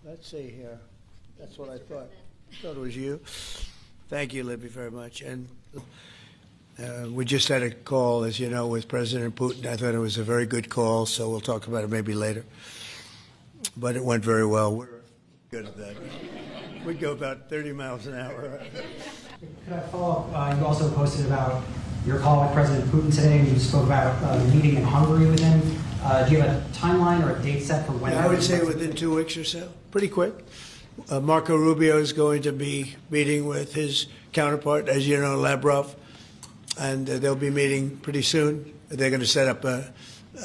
Let's see here. That's what I thought. I thought it was you. Thank you, Libby, very much. And we just had a call, as you know, with President Putin. I thought it was a very good call, so we'll talk about it maybe later. But it went very well. We're good at that. We go about 30 miles an hour. Could I follow up? You also posted about your call with President Putin today, and you spoke about the meeting in Hungary with him. Do you have a timeline or a date set for when? Yeah, I would say within 2 weeks or so. Pretty quick. Marco Rubio is going to be meeting with his counterpart, as you know, Lavrov, and they'll be meeting pretty soon. They're going to set up a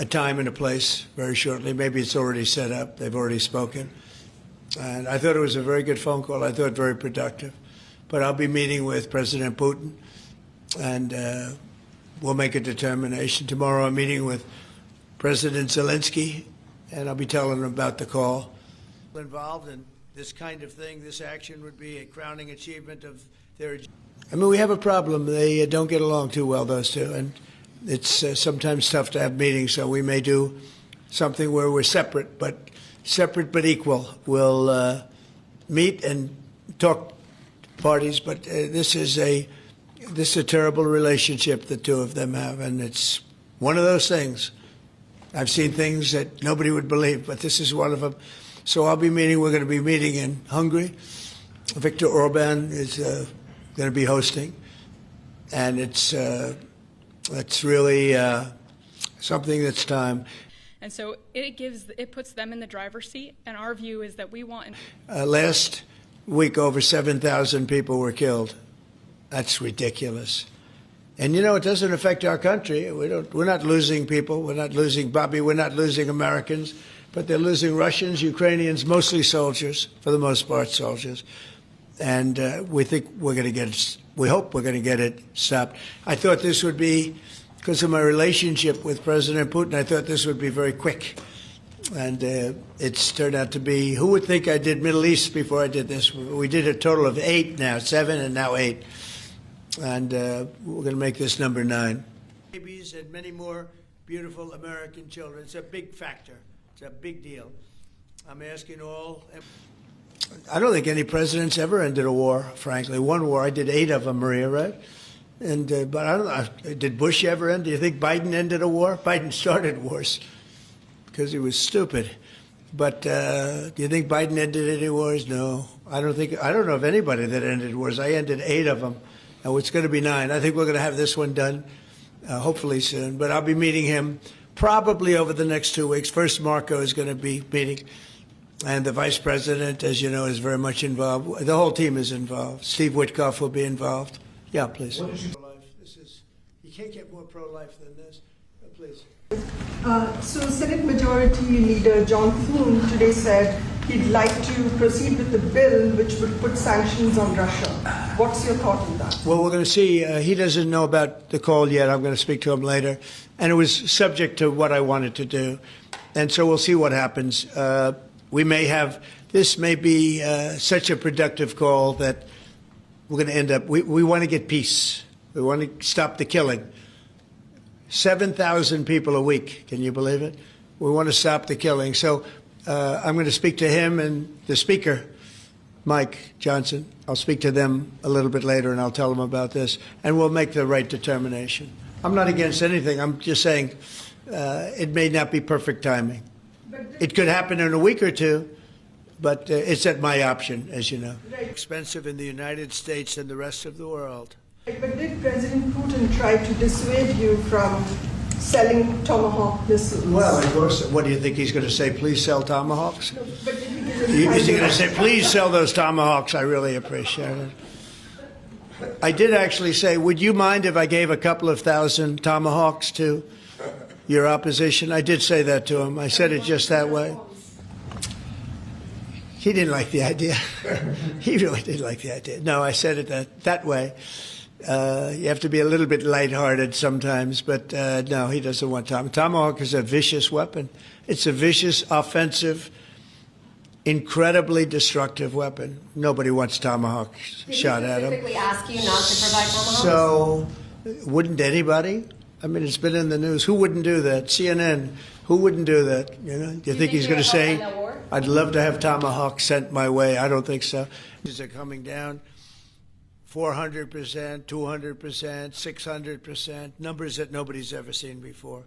time and a place very shortly. Maybe it's already set up. They've already spoken. And I thought it was a very good phone call. I thought very productive. But I'll be meeting with President Putin, and we'll make a determination. Tomorrow I'm meeting with President Zelensky, and I'll be telling him about the call. Involved in this kind of thing, this action would be a crowning achievement of their... I mean, we have a problem. They don't get along too well, those two, and it's sometimes tough to have meetings, so we may do something where we're separate but equal. We'll meet and talk parties, but this is a terrible relationship the two of them have, and it's one of those things. I've seen things that nobody would believe, but this is one of them. So we're going to be meeting in Hungary. Viktor Orban is going to be hosting, and it's really something that's time. And so it puts them in the driver's seat, and our view is that we want... Last week, over 7,000 people were killed. That's ridiculous. And, you know, it doesn't affect our country. We're not losing people. We're not losing Bobby. We're not losing Americans. But they're losing Russians, Ukrainians, mostly soldiers, for the most part soldiers. And we think we're going to get it. We hope we're going to get it stopped. I thought this would be, because of my relationship with President Putin, I thought this would be very quick. And it's turned out to be, who would think I did Middle East before I did this? We did a total of 8 now, 7 and now 8. And we're going to make this number 9. Babies and many more beautiful American children. It's a big factor. It's a big deal. I'm asking all. I don't think any president's ever ended a war, frankly. One war, I did 8 of them, Maria, right? And but I don't know, did Bush ever end? Do you think Biden ended a war? Biden started wars because he was stupid. But do you think Biden ended any wars? No. I don't know of anybody that ended wars. I ended 8 of them. Now it's going to be 9. I think we're going to have this one done, hopefully soon. But I'll be meeting him probably over the next 2 weeks. First, Marco is going to be meeting. And the vice president, as you know, is very much involved. The whole team is involved. Steve Witkoff will be involved. Yeah, please. You can't get more pro-life than this. Please. So Senate Majority Leader John Thune today said he'd like to proceed with the bill which would put sanctions on Russia. What's your thought on that? Well, we're going to see. He doesn't know about the call yet. I'm going to speak to him later. And it was subject to what I wanted to do. And so we'll see what happens. We may have, this may be such a productive call that we're going to end up, we want to get peace. We want to stop the killing. 7,000 people a week. Can you believe it? We want to stop the killing. So I'm going to speak to him and the speaker, Mike Johnson. I'll speak to them a little bit later and I'll tell them about this. And we'll make the right determination. I'm not against anything. I'm just saying it may not be perfect timing. It could happen in a week or two, but it's at my option, as you know. Right. Expensive in the United States and the rest of the world. But did President Putin try to dissuade you from selling Tomahawk missiles? Well, of course. What do you think he's going to say? Please sell Tomahawks? No, but did he Is he going to say, please sell those Tomahawks? I really appreciate it. I did actually say, would you mind if I gave a couple of thousand Tomahawks to your opposition? I did say that to him. I said it just that way. He didn't like the idea. He really didn't like the idea. No, I said it that way. You have to be a little bit lighthearted sometimes, but no, he doesn't want Tomahawk. Tomahawk is a vicious weapon. It's a vicious, offensive, incredibly destructive weapon. Nobody wants Tomahawk shot at him. Did he specifically ask you not to provide Tomahawks? So, wouldn't anybody? I mean, it's been in the news. Who wouldn't do that? CNN. Who wouldn't do that? You know? Do you think he's going to say? I'd love to have tomahawks sent my way. I don't think so. These are coming down 400%, 200%, 600%, numbers that nobody's ever seen before.